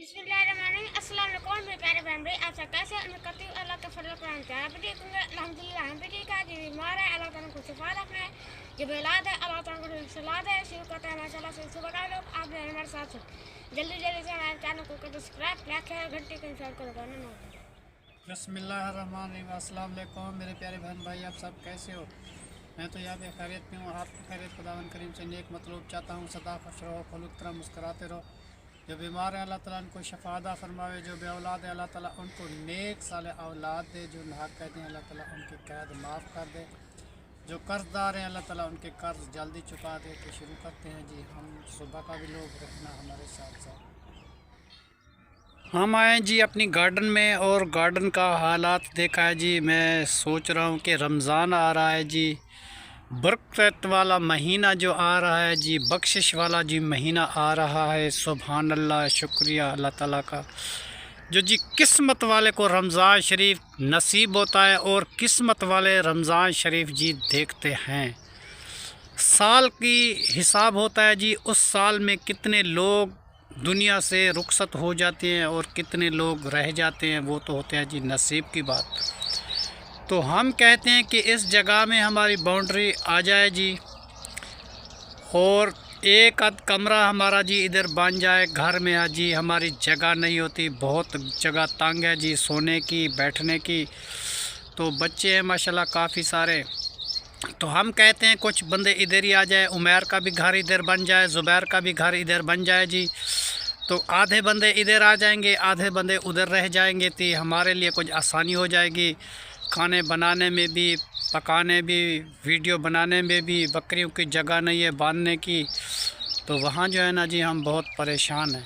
बिस्मिल्लाहिर्रहमानिर्रहीम। अस्सलाम वालेकुम मेरे प्यारे बहन भाई, आप सब कैसे हैं? उम्मीद करती हूँ अल्लाह का फजल कुरान का आप भी देखूंगे। अल्हम्दुलिल्लाह हम भी ठीक है। जो बीमार है अल्लाह ताला को शिफा रखना है, जो बेलाद है अल्लाह ताला को सलाद है। शुरू करते हैं माशाल्लाह से। सुबह का लोग आप हमारे साथ जल्दी जल्दी से हमारे चैनल को कर सब्सक्राइब, लाइक है, घंटे को इंस्टॉल करो गाना। बिस्मिल्लाहिर्रहमानिर्रहीम। अस्सलाम वालेकुम मेरे प्यारे बहन भाई, आप सब कैसे हो? मैं तो यहाँ पे खैरियत में हूँ। आपकी खैरियत खुदावन करीम से नेक मतलूब चाहता हूँ। सदा खुश रहो, खुलूक तरह मुस्कराते रहो। जो बीमार है अल्लाह ताला उनको शफादा फरमावे, जो बे औलाद है अल्लाह ताला उनको नेक साल औलाद दे, जो नाहक कहते हैं अल्लाह ताला उनके कैद माफ़ कर दे, जो कर्जदार हैं अल्लाह ताला उनके कर्ज जल्दी चुका दे। तो शुरू करते हैं जी। हम सुबह का भी लोग रखना हमारे साथ साथ। हम आए जी अपनी गार्डन में और गार्डन का हालात देखा है जी। मैं सोच रहा हूँ कि रमज़ान आ रहा है जी, बरकत वाला महीना जो आ रहा है जी, बख्शिश वाला जी महीना आ रहा है। सुभान अल्लाह, शुक्रिया अल्लाह ताला का जो जी किस्मत वाले को रमज़ान शरीफ नसीब होता है और किस्मत वाले रमज़ान शरीफ जी देखते हैं। साल की हिसाब होता है जी, उस साल में कितने लोग दुनिया से रुखसत हो जाते हैं और कितने लोग रह जाते हैं, वो तो होते हैं जी नसीब की बात। तो हम कहते हैं कि इस जगह में हमारी बाउंड्री आ जाए जी, और एक आध कमरा हमारा जी इधर बन जाए घर में। आज जी हमारी जगह नहीं होती, बहुत जगह तंग है जी सोने की बैठने की। तो बच्चे हैं माशाल्लाह काफ़ी सारे, तो हम कहते हैं कुछ बंदे इधर ही आ जाए। उमैर का भी घर इधर बन जाए, ज़ुबैर का भी घर इधर बन जाए जी। तो आधे बंदे इधर आ जाएंगे, आधे बंदे उधर रह जाएंगे। तो हमारे लिए कुछ आसानी हो जाएगी, खाने बनाने में भी, पकाने भी, वीडियो बनाने में भी। बकरियों की जगह नहीं है बांधने की, तो वहाँ जो है ना जी हम बहुत परेशान हैं।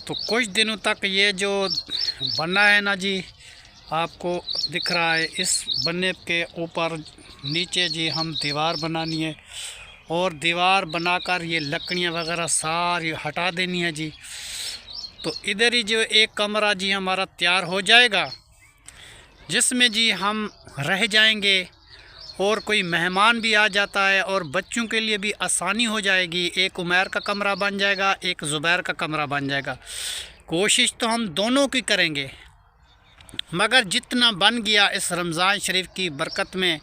तो कुछ दिनों तक ये जो बना है ना जी, आपको दिख रहा है, इस बनने के ऊपर नीचे जी हम दीवार बनानी है, और दीवार बनाकर ये लकड़ियाँ वगैरह सारी हटा देनी है जी। तो इधर ही जो एक कमरा जी हमारा तैयार हो जाएगा, जिसमें जी हम रह जाएंगे। और कोई मेहमान भी आ जाता है और बच्चों के लिए भी आसानी हो जाएगी। एक उमैर का कमरा बन जाएगा, एक ज़ुबैर का कमरा बन जाएगा। कोशिश तो हम दोनों की करेंगे, मगर जितना बन गया इस रमज़ान शरीफ की बरकत में,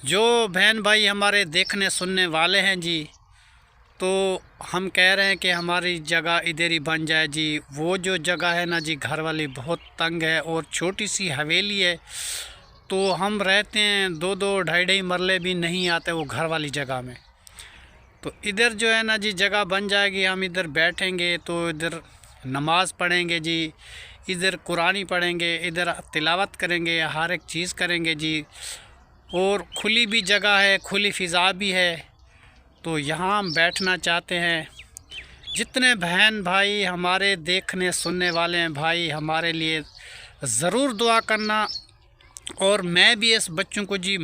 जो बहन भाई हमारे देखने सुनने वाले हैं जी, तो हम कह रहे हैं कि हमारी जगह इधर ही बन जाए जी। वो जो जगह है ना जी घर वाली बहुत तंग है और छोटी सी हवेली है, तो हम रहते हैं 2-2 ढाई-ढाई मरले भी नहीं आते वो घर वाली जगह में। तो इधर जो है ना जी जगह बन जाएगी, हम इधर बैठेंगे तो इधर नमाज़ पढ़ेंगे जी, इधर कुरानी पढ़ेंगे, इधर तिलावत करेंगे, हर एक चीज़ करेंगे जी। और खुली भी जगह है, खुली फ़िज़ा भी है, तो यहाँ हम बैठना चाहते हैं। जितने बहन भाई हमारे देखने सुनने वाले हैं भाई, हमारे लिए ज़रूर दुआ करना। और मैं भी इस बच्चों को जी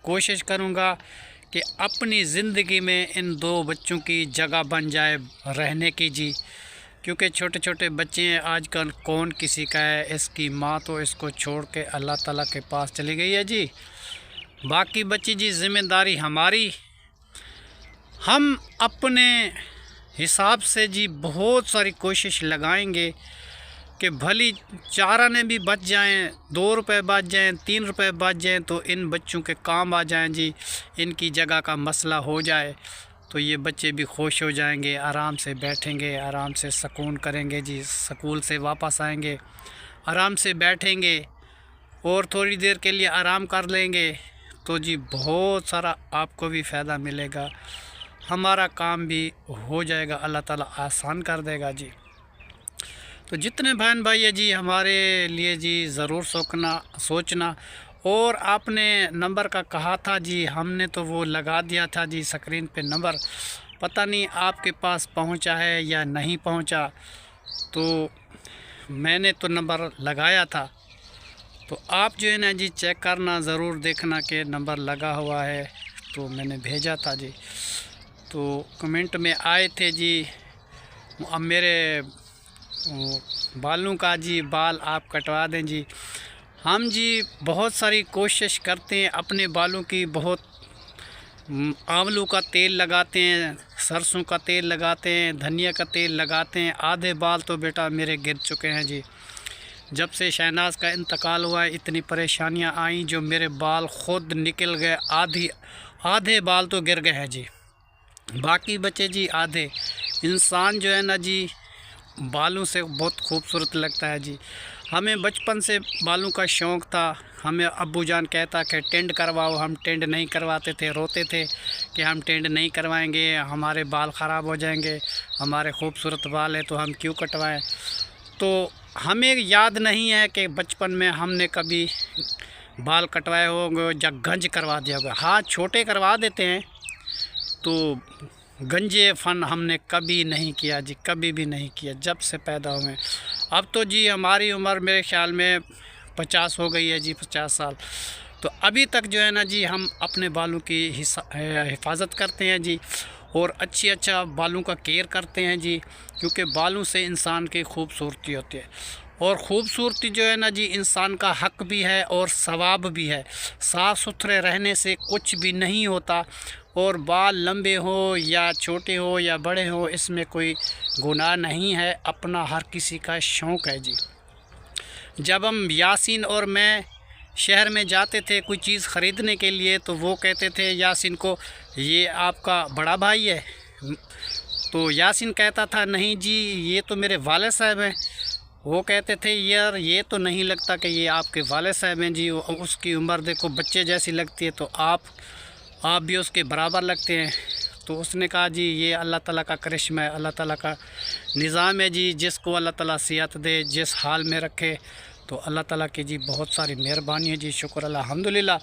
कोशिश करूँगा कि अपनी ज़िंदगी में इन 2 बच्चों की जगह बन जाए रहने की जी, क्योंकि छोटे छोटे बच्चे हैं आजकल, कौन किसी का है। इसकी माँ तो इसको छोड़ के अल्लाह ताला के पास चली गई है जी। बाकी बच्ची जी ज़िम्मेदारी हमारी। हम अपने हिसाब से जी बहुत सारी कोशिश लगाएंगे कि भली 4 आने भी बच जाएं, 2 रुपये बच जाएं, 3 रुपये बच जाएं, तो इन बच्चों के काम आ जाएं जी। इनकी जगह का मसला हो जाए तो ये बच्चे भी खुश हो जाएंगे, आराम से बैठेंगे, आराम से सुकून करेंगे जी। स्कूल से वापस आएंगे, आराम से बैठेंगे और थोड़ी देर के लिए आराम कर लेंगे, तो जी बहुत सारा आपको भी फ़ायदा मिलेगा, हमारा काम भी हो जाएगा, अल्लाह ताला आसान कर देगा जी। तो जितने बहन भाई है जी हमारे लिए जी ज़रूर सोचना। और आपने नंबर का कहा था जी, हमने तो वो लगा दिया था जी स्क्रीन पे नंबर, पता नहीं आपके पास पहुंचा है या नहीं पहुंचा। तो मैंने तो नंबर लगाया था, तो आप जो है ना जी चेक करना, ज़रूर देखना कि नंबर लगा हुआ है। तो मैंने भेजा था जी, तो कमेंट में आए थे जी, अब मेरे बालों का जी बाल आप कटवा दें जी। हम जी बहुत सारी कोशिश करते हैं अपने बालों की, बहुत आंवलों का तेल लगाते हैं, सरसों का तेल लगाते हैं, धनिया का तेल लगाते हैं। आधे बाल तो बेटा मेरे गिर चुके हैं जी। जब से शहनाज का इंतकाल हुआ है इतनी परेशानियां आई जो मेरे बाल खुद निकल गए, आधे बाल तो गिर गए हैं जी, बाकी बचे जी आधे। इंसान जो है ना जी बालों से बहुत खूबसूरत लगता है जी। हमें बचपन से बालों का शौक़ था। हमें अब्बू जान कहता कि टेंड करवाओ, हम टेंड नहीं करवाते थे, रोते थे कि हम टेंड नहीं करवाएंगे, हमारे बाल ख़राब हो जाएंगे, हमारे खूबसूरत बाल है तो हम क्यों कटवाएं। तो हमें याद नहीं है कि बचपन में हमने कभी बाल कटवाए होंगे या गंज करवा दिया होगा। हाँ, छोटे करवा देते हैं, तो गंजे फन हमने कभी नहीं किया जी, कभी भी नहीं किया जब से पैदा हुए। अब तो जी हमारी उम्र मेरे ख्याल में 50 हो गई है जी, 50 साल। तो अभी तक जो है ना जी हम अपने बालों की हिफाजत करते हैं जी, और अच्छा बालों का केयर करते हैं जी, क्योंकि बालों से इंसान की खूबसूरती होती है। और ख़ूबसूरती जो है ना जी इंसान का हक भी है और सवाब भी है। साफ़ सुथरे रहने से कुछ भी नहीं होता, और बाल लंबे हो या छोटे हो या बड़े हो इसमें कोई गुनाह नहीं है, अपना हर किसी का शौक़ है जी। जब हम यासीन और मैं शहर में जाते थे कोई चीज़ ख़रीदने के लिए, तो वो कहते थे यासीन को, ये आपका बड़ा भाई है? तो यासीन कहता था नहीं जी ये तो मेरे वालिद साहब हैं। वो कहते थे यार ये तो नहीं लगता कि ये आपके वालिद साहब हैं जी, उसकी उम्र देखो बच्चे जैसी लगती है, तो आप भी उसके बराबर लगते हैं। तो उसने कहा जी ये अल्लाह ताला का करिश्मा है, अल्लाह ताला का निज़ाम है जी, जिसको अल्लाह ताला सेहत दे, जिस हाल में रखे, तो अल्लाह ताला की जी बहुत सारी मेहरबानी है जी, शुक्र अल्हम्दुलिल्लाह।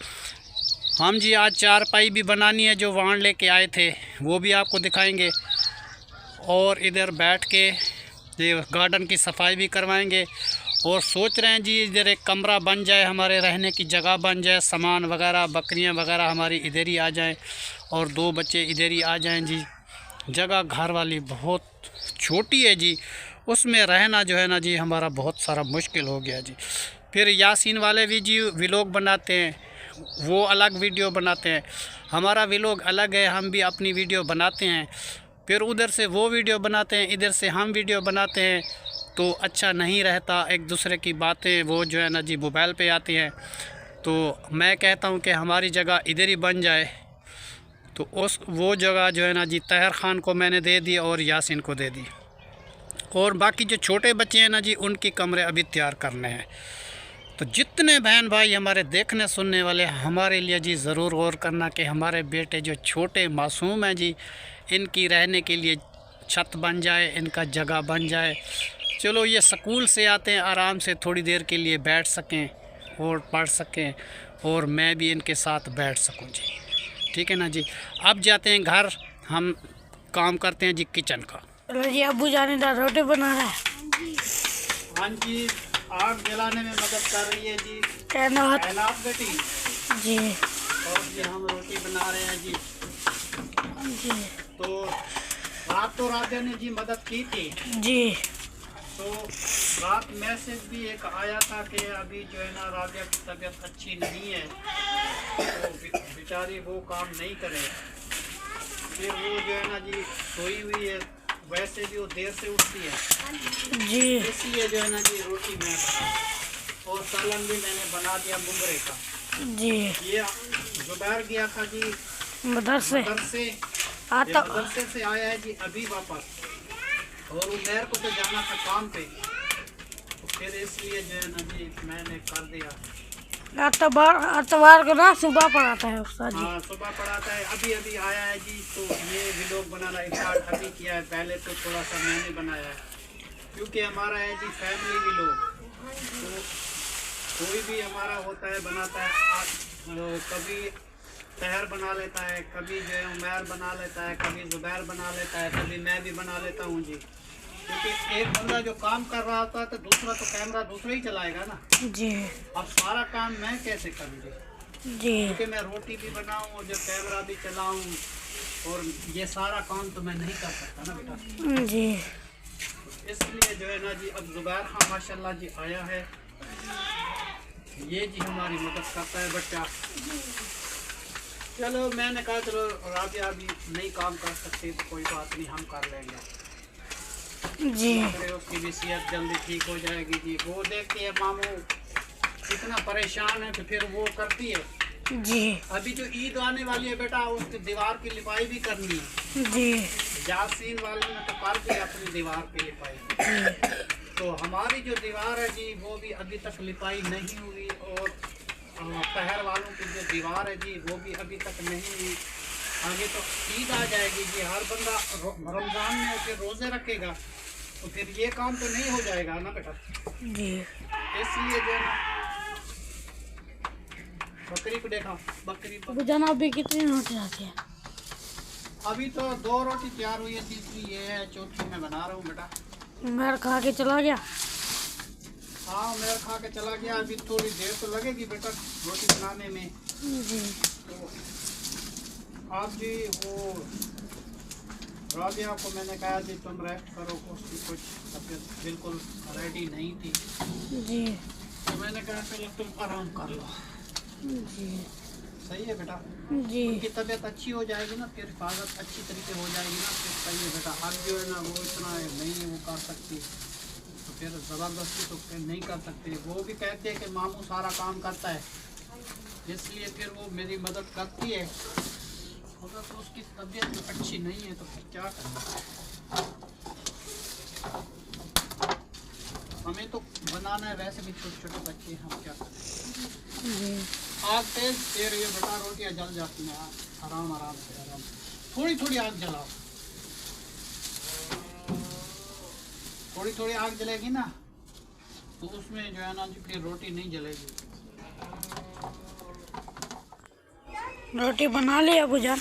हम जी आज चारपाई भी बनानी है जो वाण लेके आए थे, वो भी आपको दिखाएंगे, और इधर बैठ के ये गार्डन की सफाई भी करवाएंगे। और सोच रहे हैं जी इधर एक कमरा बन जाए, हमारे रहने की जगह बन जाए, सामान वगैरह बकरियां वगैरह हमारी इधर ही आ जाएं, और 2 बच्चे इधर ही आ जाएं जी। जगह घर वाली बहुत छोटी है जी, उसमें रहना जो है ना जी हमारा बहुत सारा मुश्किल हो गया जी। फिर यासीन वाले भी जी व्लॉग बनाते हैं, वो अलग वीडियो बनाते हैं, हमारा व्लॉग अलग है, हम भी अपनी वीडियो बनाते हैं। फिर उधर से वो वीडियो बनाते हैं, इधर से हम वीडियो बनाते हैं, तो अच्छा नहीं रहता। एक दूसरे की बातें वो जो है ना जी मोबाइल पे आती हैं। तो मैं कहता हूँ कि हमारी जगह इधर ही बन जाए, तो वो जगह जो है ना जी तहर ख़ान को मैंने दे दी और यासीन को दे दी, और बाकी जो छोटे बच्चे हैं ना जी उनके कमरे अभी तैयार करने हैं। तो जितने बहन भाई हमारे देखने सुनने वाले हमारे लिए जी ज़रूर गौर करना कि हमारे बेटे जो छोटे मासूम हैं जी, इनकी रहने के लिए छत बन जाए, इनका जगह बन जाए। चलो ये स्कूल से आते हैं, आराम से थोड़ी देर के लिए बैठ सकें और पढ़ सकें, और मैं भी इनके साथ बैठ सकूं जी, ठीक है ना जी। अब जाते हैं घर, हम काम करते हैं जी किचन का। जी अब्बू जाने का रोटी बना रहा है। हाँ जी, आग जलाने में मदद कर रही है जी कैनात बेटी जी, और जी हम रोटी बना रहे हैं जी। जी तो रात तो राजा ने जी मदद की थी जी। तो रात मैसेज भी एक आया था कि अभी जो है ना राबिया की तबीयत अच्छी नहीं है, तो बेचारी वो काम नहीं करे। फिर वो जो है ना जी सोई हुई है, वैसे भी वो देर से उठती है जी, इसलिए जो है ना जी रोटी मैं बना, और सालन भी मैंने बना दिया मुंगरे का जी। ये जुबैर गया था जी मदरसे मदरसे से आया है जी अभी वापस, और उमर को तो जाना था काम पे, तो फिर इसलिए जो है ना जी मैंने कर दिया। अतवार को ना सुबह पढ़ाता है उस्ताद जी। हाँ सुबह पढ़ाता है, अभी आया है जी। तो ये व्लॉग बनाना स्टार्ट अभी किया है, पहले तो थोड़ा सा मैंने बनाया है, क्योंकि हमारा है जी फैमिली व्लॉग। तो कोई भी हमारा होता है बनाता है, कभी तहर बना लेता है, कभी जो है उमर बना लेता है, कभी जुबैर बना लेता है, कभी मैं भी बना लेता हूँ जी। क्योंकि एक बंदा जो काम कर रहा होता है तो दूसरा तो कैमरा दूसरा ही चलाएगा ना जी। अब सारा काम मैं कैसे करूँगी जी, क्योंकि मैं रोटी भी बनाऊँ और जो कैमरा भी चलाऊँ, और ये सारा काम तो मैं नहीं कर सकता ना बेटा जी। इसलिए जो है ना जी अब जुबैर खां माशाल्लाह जी आया है, ये जी हमारी मदद करता है बच्चा। चलो मैंने कहा चलो राबिया अभी नहीं काम कर सकती तो कोई बात नहीं, हम कर लेंगे जी। अरे उसकी भी सेहत जल्दी ठीक हो जाएगी जी। वो देखती है मामू इतना परेशान है तो फिर वो करती है जी। अभी जो ईद आने वाली है बेटा, उसकी दीवार की लिपाई भी करनी है जी। यासीन वाले ने तो कर दी अपनी दीवार की लिपाई, तो हमारी जो दीवार है जी वो भी अभी तक लिपाई नहीं हुई, और पहर वालों की जो दीवार है जी वो भी अभी तक नहीं हुई। आगे तो ईद आ जाएगी जी, हर बंदा रमज़ान में फिर रोज़े रखेगा तो फिर ये काम तो नहीं हो जाएगा ना बेटा। जी। इसलिए जो बकरी को देखा, बकरी जाना अभी कितनी रोटी आती है? अभी तो 2 रोटी तैयार हुई है, तीसरी ये है, चौथी मैं बना रहा हूँ बेटा। मैं खा के चला गया। हाँ मेरा खा के चला गया, अभी थोड़ी देर तो लगेगी बेटा रोटी बनाने में। जी। तो आप जी वो राबिया को मैंने कहा जी तुम रेस्ट करो, उसकी कुछ तबीयत बिल्कुल रेडी नहीं थी, जी। तो मैंने कहा चलो तुम आराम कर लो। जी। सही है बेटा, जी। उनकी तबीयत अच्छी हो जाएगी ना, फिर हिफाजत अच्छी तरीके हो जाएगी ना, फिर सही है बेटा। अब जो है ना वो इतना नहीं वो कर सकती, तो फिर ज़बरदस्ती तो फिर नहीं कर सकते। वो भी कहते हैं कि मामू सारा काम करता है, इसलिए फिर वो मेरी मदद करती है, मगर तो उसकी तबीयत अच्छी नहीं है तो फिर क्या करें। हमें तो बनाना है, वैसे भी छोटे छोटे बच्चे हैं, हम क्या करें। जी। आग तेज दे रही है बेटा, रोटियां जल जाती हैं, आराम आराम से आराम, थोड़ी थोड़ी आग जलाओ, थोड़ी थोड़ी आग जलेगी ना तो उसमें जो है ना जी फिर रोटी नहीं जलेगी। रोटी बना ली अबूजान?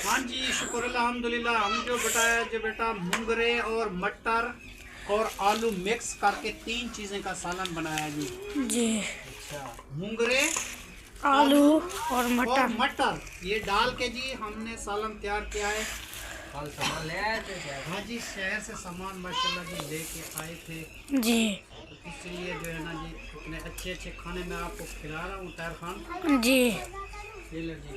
हाँ जी शुक्र अल्हम्दुलिल्लाह। हम जो बताया जो बेटा मुंगरे और मटर और आलू मिक्स करके 3 चीज़ें का सालन बनाया जी। जी। अच्छा, मुंगरे आलू और और मटर ये डाल के जी हमने सालन तैयार किया है। कल सामान ले आए थे क्या? हाँ जी शहर से सामान माशाल्लाह जी लेके आए थे, जी। तो इसलिए जो है ना जी इतने अच्छे अच्छे खाने मैं आपको खिला रहा हूँ ताहिर खान। जी। ये लो जी,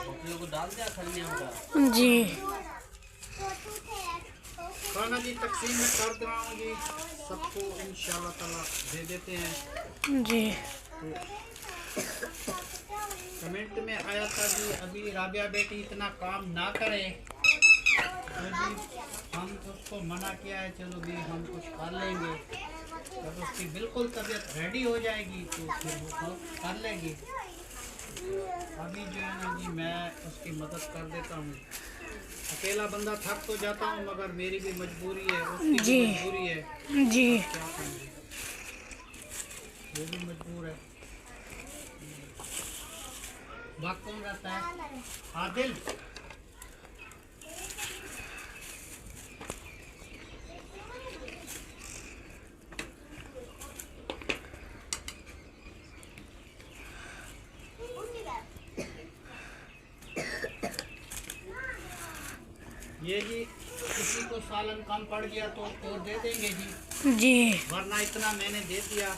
बकरियों को डाल दिया खलियां का। जी। खाना जी तकसीम में कर दे रहा हूँ जी, सबको इंशाल्लाह ताला दे देते हैं। जी। कमेंट में आया था जी अभी राबिया बेटी इतना काम ना करे, तो जी हम उसको मना किया है, चलो भी हम कुछ कर लेंगे, जब उसकी बिल्कुल तबीयत रेडी हो जाएगी तो फिर वो कर लेगी। अभी जो है ना जी मैं उसकी मदद कर देता हूँ, अकेला बंदा थक तो जाता हूँ मगर मेरी भी मजबूरी है, उसकी जी। भी मजबूरी है, जी। क्या करेंगे, वो भी मजबूर है। बात कौन रहता है? आदिल। ये जी किसी को सालन कम पड़ गया तो और दे देंगे जी, जी। वरना इतना मैंने दे दिया।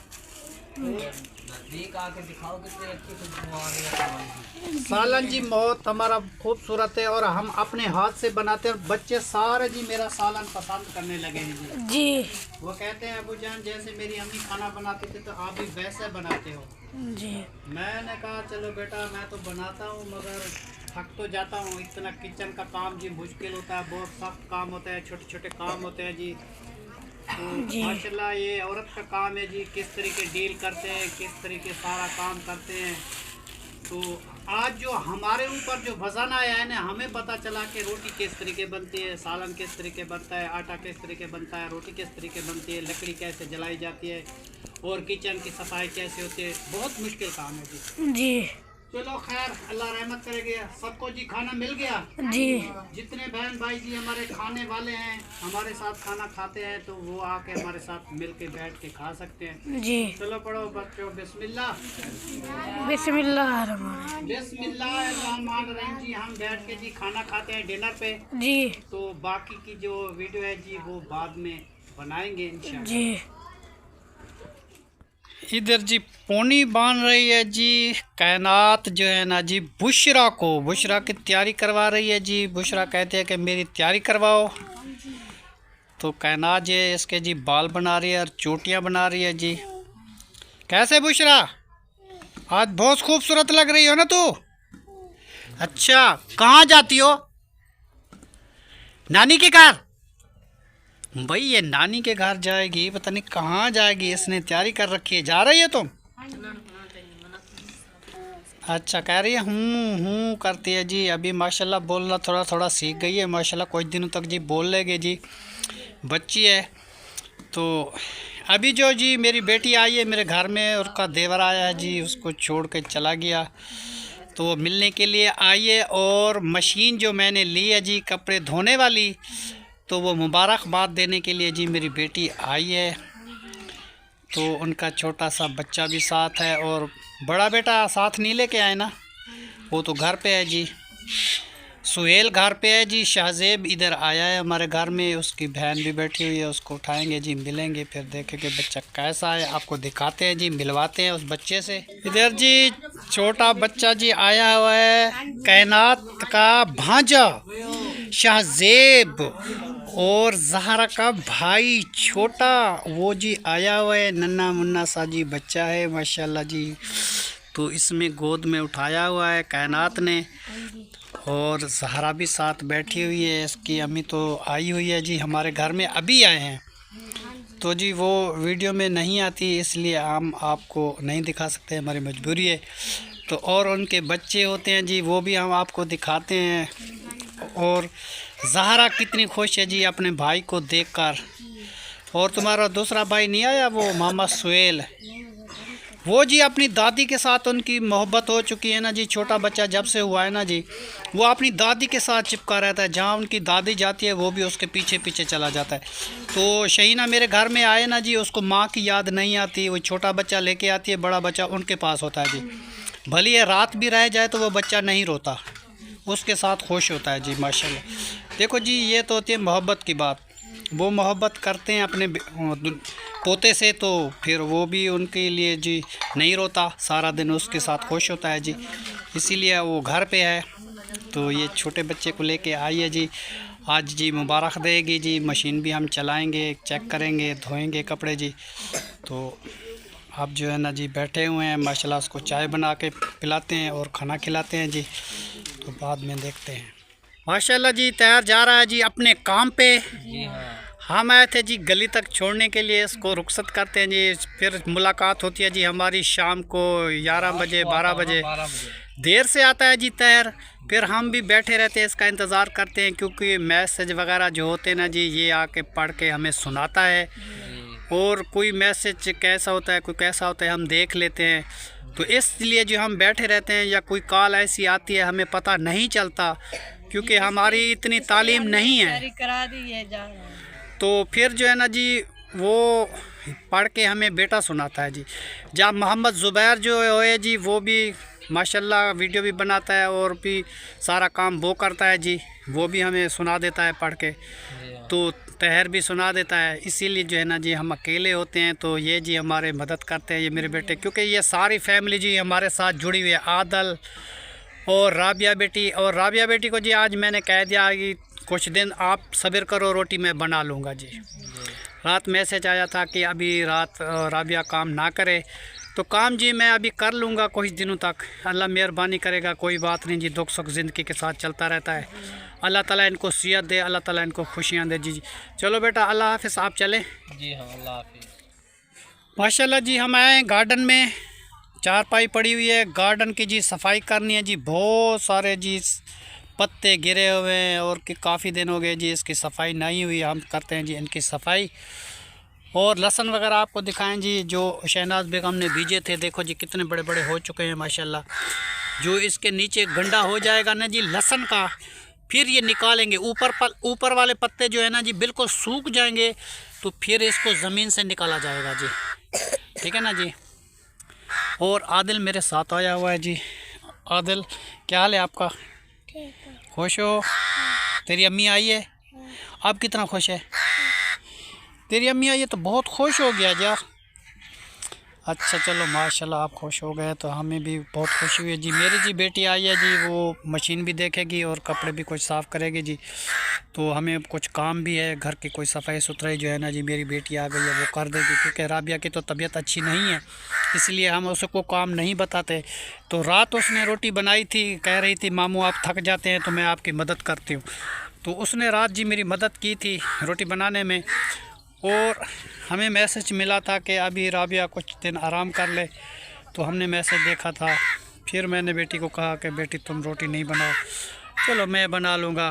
नजदीक आके दिखाओ कितनी अच्छी खुशबू आ रही है सामान की। सालन जी बहुत हमारा खूबसूरत है और हम अपने हाथ से बनाते हैं, और बच्चे सारे जी मेरा सालन पसंद करने लगे हैं जी। जी। वो कहते हैं अबू जान जैसे मेरी अम्मी खाना बनाती थी तो आप भी वैसे बनाते हो। जी। मैंने कहा चलो बेटा मैं तो बनाता हूँ मगर थक तो जाता हूँ, इतना किचन का काम जी मुश्किल होता है, बहुत सख्त काम होता है, छोटे छोटे काम होते हैं जी। तो जी। माशाल्लाह ये औरत का काम है जी, किस तरीके डील करते हैं, किस तरीके सारा काम करते हैं। तो आज जो हमारे ऊपर जो वजन आया है ना, हमें पता चला कि रोटी किस तरीके बनती है, सालन किस तरीके बनता है, आटा किस तरीके बनता है, रोटी किस तरीके बनती है, लकड़ी कैसे जलाई जाती है और किचन की सफाई कैसे होती है। बहुत मुश्किल काम है जी। जी। चलो खैर अल्लाह रहमत करेगा, सबको जी खाना मिल गया। जी। जितने बहन भाई जी हमारे खाने वाले हैं, हमारे साथ खाना खाते हैं, तो वो आके हमारे साथ मिल के बैठ के खा सकते हैं। जी। चलो पढ़ो बच्चों बिस्मिल्लाह। बिस्मिल्लाहिर्रहमानिर्रहीम। बिस्मिल्लाहिर्रहमानिर्रहीम जी। हम बैठ के जी खाना खाते हैं डिनर पे, जी। तो बाकी की जो वीडियो है जी वो बाद में बनाएंगे इंशाल्लाह। जी। इधर जी पोनी बांध रही है जी कायनात जो है ना जी बुशरा को, बुशरा की तैयारी करवा रही है जी। बुशरा कहते हैं कि मेरी तैयारी करवाओ, तो कायनात जी इसके जी बाल बना रही है और चोटियाँ बना रही है जी। कैसे बुशरा, आज बहुत खूबसूरत लग रही हो ना तू। अच्छा, कहाँ जाती हो? नानी के घर? भाई ये नानी के घर जाएगी, पता नहीं कहाँ जाएगी, इसने तैयारी कर रखी है। जा रही है तुम? अच्छा, कह रही है हूँ करती है जी। अभी माशाल्लाह बोलना थोड़ा थोड़ा सीख गई है माशाल्लाह, कुछ दिनों तक जी बोल लेगी जी, बच्ची है। तो अभी जो जी मेरी बेटी आई है मेरे घर में, उसका देवर आया है जी, उसको छोड़ के चला गया, तो मिलने के लिए आई है। और मशीन जो मैंने ली है जी कपड़े धोने वाली, तो वो मुबारकबाद देने के लिए जी मेरी बेटी आई है। तो उनका छोटा सा बच्चा भी साथ है, और बड़ा बेटा साथ नहीं लेके आए ना, वो तो घर पे है जी। सुहेल घर पे है जी। शाहजेब इधर आया है हमारे घर में, उसकी बहन भी बैठी हुई है, उसको उठाएंगे जी, मिलेंगे, फिर देखेंगे बच्चा कैसा है, आपको दिखाते हैं जी, मिलवाते हैं उस बच्चे से। इधर जी छोटा बच्चा जी आया हुआ है, कायनात का भांजा शाहजेब, और जहरा का भाई छोटा वो जी आया हुआ है, नन्ना मुन्ना सा जी बच्चा है माशाल्लाह जी। तो इसमें गोद में उठाया हुआ है कायनात ने, और जहरा भी साथ बैठी हुई है। इसकी अम्मी तो आई हुई है जी, हमारे घर में अभी आए हैं, तो जी वो वीडियो में नहीं आती, इसलिए हम आपको नहीं दिखा सकते, हमारी मजबूरी है। तो और उनके बच्चे होते हैं जी, वो भी हम आपको दिखाते हैं। और जहरा कितनी खुश है जी अपने भाई को देखकर। और तुम्हारा दूसरा भाई नहीं आया, वो मोहम्मद सुहेल, वो जी अपनी दादी के साथ उनकी मोहब्बत हो चुकी है ना जी। छोटा बच्चा जब से हुआ है ना जी, वो अपनी दादी के साथ चिपका रहता है, जहाँ उनकी दादी जाती है वो भी उसके पीछे पीछे चला जाता है। तो शहीना मेरे घर में आए ना जी, उसको माँ की याद नहीं आती, वो छोटा बच्चा लेके आती है, बड़ा बच्चा उनके पास होता है जी। भले ये रात भी रह जाए तो वो बच्चा नहीं रोता, उसके साथ खुश होता है जी माशाल्लाह। देखो जी ये तो होती है मोहब्बत की बात, वो मोहब्बत करते हैं अपने पोते से, तो फिर वो भी उनके लिए जी नहीं रोता, सारा दिन उसके साथ खुश होता है जी, इसीलिए वो घर पे है। तो ये छोटे बच्चे को लेके आई है जी, आज जी मुबारक देगी जी। मशीन भी हम चलाएंगे, चेक करेंगे, धोएंगे कपड़े जी। तो आप जो है ना जी बैठे हुए हैं माशाल्लाह, उसको चाय बना के पिलाते हैं और खाना खिलाते हैं जी, तो बाद में देखते हैं। माशाल्लाह जी तैयार जा रहा है जी अपने काम पे। जी हाँ। हम आए थे जी गली तक छोड़ने के लिए, इसको रुखसत करते हैं जी, फिर मुलाकात होती है जी हमारी शाम को 11 बजे 12 बजे। देर से आता है जी तैयार, फिर हम भी बैठे रहते हैं, इसका इंतज़ार करते हैं, क्योंकि मैसेज वगैरह जो होते हैं ना जी, ये आके पढ़ के हमें सुनाता है। और कोई मैसेज कैसा होता है, कोई कैसा होता है, हम देख लेते हैं। तो इसलिए जो हम बैठे रहते हैं, या कोई कॉल ऐसी आती है हमें पता नहीं चलता, क्योंकि हमारी इतनी तालीम नहीं है। तो फिर जो है ना जी वो पढ़ के हमें बेटा सुनाता है जी। जब मोहम्मद ज़ुबैर जो है जी, वो भी माशाल्लाह वीडियो भी बनाता है और भी सारा काम वो करता है जी, वो भी हमें सुना देता है पढ़ के। तो तहर भी सुना देता है, इसीलिए जो है ना जी हम अकेले होते हैं, तो ये जी हमारे मदद करते हैं, ये मेरे बेटे, क्योंकि ये सारी फैमिली जी हमारे साथ जुड़ी हुई है। आदल और राबिया बेटी, और राबिया बेटी को जी आज मैंने कह दिया कि कुछ दिन आप सब्र करो, रोटी मैं बना लूँगा जी। रात मैसेज आया था कि अभी रात राबिया काम ना करे, तो काम जी मैं अभी कर लूँगा कुछ दिनों तक, अल्लाह मेहरबानी करेगा, कोई बात नहीं जी, दुख सुख ज़िंदगी के साथ चलता रहता है। अल्लाह ताला इनको सेहत दे, अल्लाह ताला इनको खुशियाँ दे जी। चलो बेटा अल्लाह हाफ़िज़, आप चलें। जी हाँ, अल्लाह हाफ़िज़। माशाल्लाह जी हम आए गार्डन में, चारपाई पड़ी हुई है, गार्डन की जी सफाई करनी है जी। बहुत सारे जी पत्ते गिरे हुए हैं और कि काफ़ी दिन हो गए जी इसकी सफाई नहीं हुई, हम करते हैं जी इनकी सफाई। और लहसुन वगैरह आपको दिखाएं जी, जो शहनाज बेगम ने बीजे थे, देखो जी कितने बड़े बड़े हो चुके हैं माशाल्लाह। जो इसके नीचे गंडा हो जाएगा ना जी लहसुन का, फिर ये निकालेंगे। ऊपर वाले पत्ते जो है ना जी बिल्कुल सूख जाएंगे, तो फिर इसको ज़मीन से निकाला जाएगा जी, ठीक है ना जी। और आदिल मेरे साथ आया हुआ है जी। आदिल क्या हाल है आपका? खुश हो? तेरी अम्मी आई है, आप कितना खुश है? तेरी अम्मी आई है तो बहुत खुश हो गया यार। अच्छा चलो माशाल्लाह आप खुश हो गए तो हमें भी बहुत खुशी हुई है जी। मेरी जी बेटी आई है जी, वो मशीन भी देखेगी और कपड़े भी कुछ साफ़ करेगी जी। तो हमें कुछ काम भी है घर की, कोई सफाई सुथराई जो है ना जी मेरी बेटी आ गई है वो कर देगी, क्योंकि राबिया की तो तबीयत अच्छी नहीं है, इसलिए हम उसको काम नहीं बताते। तो रात उसने रोटी बनाई थी, कह रही थी मामू आप थक जाते हैं तो मैं आपकी मदद करती हूँ। तो उसने रात जी मेरी मदद की थी रोटी बनाने में, और हमें मैसेज मिला था कि अभी राबिया कुछ दिन आराम कर ले, तो हमने मैसेज देखा था। फिर मैंने बेटी को कहा कि बेटी तुम रोटी नहीं बनाओ, चलो मैं बना लूँगा।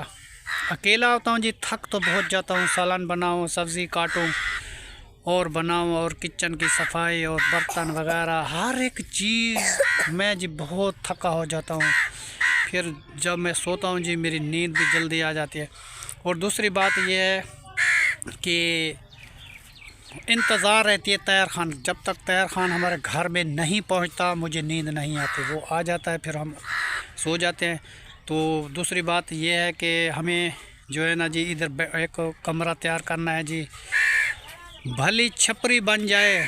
अकेला होता हूँ जी, थक तो बहुत जाता हूँ, सालन बनाऊँ, सब्ज़ी काटूँ और बनाऊँ, और किचन की सफाई और बर्तन वगैरह हर एक चीज़ मैं जी बहुत थका हो जाता हूँ। फिर जब मैं सोता हूँ जी मेरी नींद भी जल्दी आ जाती है। और दूसरी बात यह है कि इंतज़ार रहती है तैयार खान, जब तक तैयार खान हमारे घर में नहीं पहुंचता मुझे नींद नहीं आती। वो आ जाता है फिर हम सो जाते हैं। तो दूसरी बात यह है कि हमें जो है ना जी इधर एक कमरा तैयार करना है जी। भली छपरी बन जाए,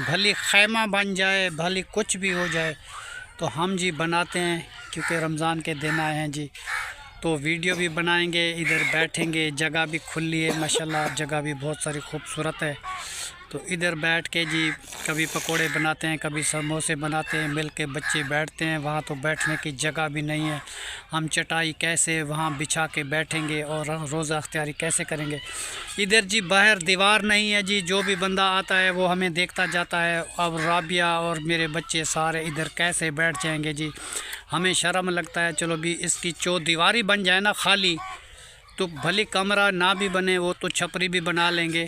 भली खैमा बन जाए, भली कुछ भी हो जाए तो हम जी बनाते हैं, क्योंकि रमज़ान के दिन आए हैं जी। तो वीडियो भी बनाएंगे, इधर बैठेंगे, जगह भी खुली है माशाल्लाह, जगह भी बहुत सारी खूबसूरत है। तो इधर बैठ के जी कभी पकोड़े बनाते हैं, कभी समोसे बनाते हैं, मिल के बच्चे बैठते हैं। वहाँ तो बैठने की जगह भी नहीं है, हम चटाई कैसे वहाँ बिछा के बैठेंगे और रोज़ा अख्तियारी कैसे करेंगे। इधर जी बाहर दीवार नहीं है जी, जो भी बंदा आता है वो हमें देखता जाता है। अब राबिया और मेरे बच्चे सारे इधर कैसे बैठ जाएंगे जी, हमें शर्म लगता है। चलो भी इसकी चौदीवारी बन जाए ना खाली, तो भले कमरा ना भी बने वो तो छपरी भी बना लेंगे,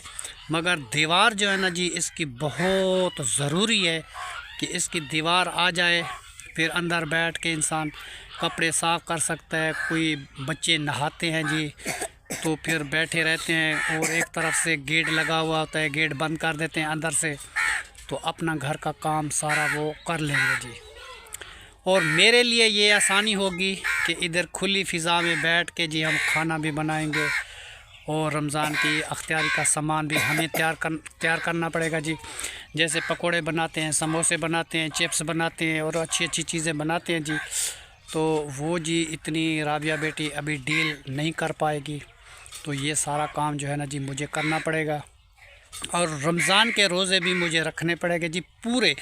मगर दीवार जो है ना जी इसकी बहुत ज़रूरी है कि इसकी दीवार आ जाए, फिर अंदर बैठ के इंसान कपड़े साफ़ कर सकता है। कोई बच्चे नहाते हैं जी तो फिर बैठे रहते हैं, और एक तरफ से गेट लगा हुआ होता है, गेट बंद कर देते हैं अंदर से, तो अपना घर का काम सारा वो कर लेंगे जी। और मेरे लिए ये आसानी होगी कि इधर खुली फ़िज़ा में बैठ के जी हम खाना भी बनाएंगे, और रमज़ान की अख्तियारी का सामान भी हमें तैयार करना पड़ेगा जी। जैसे पकोड़े बनाते हैं, समोसे बनाते हैं, चिप्स बनाते हैं और अच्छी अच्छी चीज़ें बनाते हैं जी। तो वो जी इतनी राबिया बेटी अभी डील नहीं कर पाएगी, तो ये सारा काम जो है ना जी मुझे करना पड़ेगा। और रमज़ान के रोज़े भी मुझे रखने पड़ेंगे जी पूरे।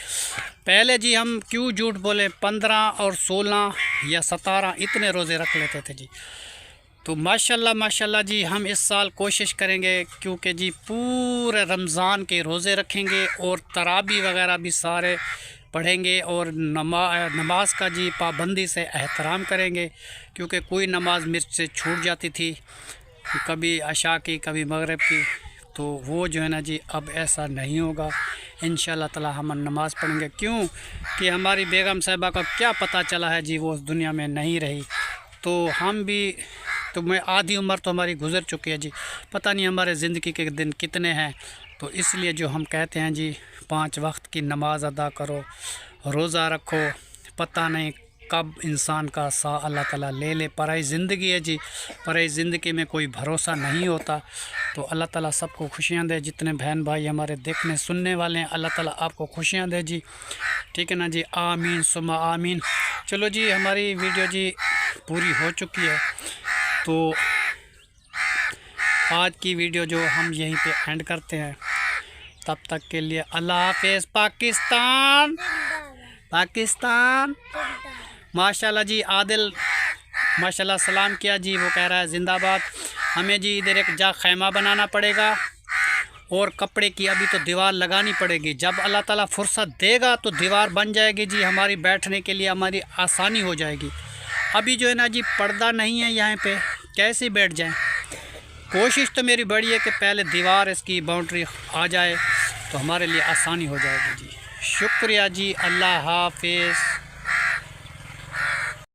पहले जी हम क्यों झूठ बोले, 15 और 16 या 17 इतने रोज़े रख लेते थे जी। तो माशाल्लाह माशाल्लाह जी हम इस साल कोशिश करेंगे, क्योंकि जी पूरे रमज़ान के रोज़े रखेंगे और तराबी वगैरह भी सारे पढ़ेंगे, और नमाज का जी पाबंदी से एहतराम करेंगे, क्योंकि कोई नमाज मिर्च से छूट जाती थी, कभी अशा की कभी मगरिब की। तो वो जो है ना जी अब ऐसा नहीं होगा, इंशाअल्लाह ताला हम नमाज़ पढ़ेंगे। क्यों कि हमारी बेगम साहिबा का क्या पता चला है जी, वो उस दुनिया में नहीं रही, तो हम भी तो मैं आधी उम्र तो हमारी गुज़र चुकी है जी, पता नहीं हमारे ज़िंदगी के दिन कितने हैं। तो इसलिए जो हम कहते हैं जी 5 वक्त की नमाज़ अदा करो, रोज़ा रखो, पता नहीं कब इंसान का सा अल्लाह ताला ले ले। पराई ज़िंदगी है जी, पराई ज़िंदगी में कोई भरोसा नहीं होता। तो अल्लाह ताला सबको खुशियाँ दे, जितने बहन भाई हमारे देखने सुनने वाले हैं अल्लाह ताला आपको खुशियाँ दे जी, ठीक है ना जी, आमीन सुमा आमीन। चलो जी हमारी वीडियो जी पूरी हो चुकी है, तो आज की वीडियो जो हम यहीं पे एंड करते हैं। तब तक के लिए अल्लाह हाफ़िज़। पाकिस्तान पाकिस्तान माशाल्लाह जी। आदिल माशाल्लाह सलाम किया जी, वो कह रहा है ज़िंदाबाद। हमें जी इधर एक जा खैमा बनाना पड़ेगा, और कपड़े की अभी तो दीवार लगानी पड़ेगी। जब अल्लाह ताला फुर्सत देगा तो दीवार बन जाएगी जी, हमारी बैठने के लिए हमारी आसानी हो जाएगी। अभी जो है ना जी पर्दा नहीं है यहाँ पे, कैसे बैठ जाएं। कोशिश तो मेरी बड़ी है कि पहले दीवार इसकी बाउंड्री आ जाए तो हमारे लिए आसानी हो जाएगी जी। शुक्रिया जी, अल्लाह हाफ़िज़।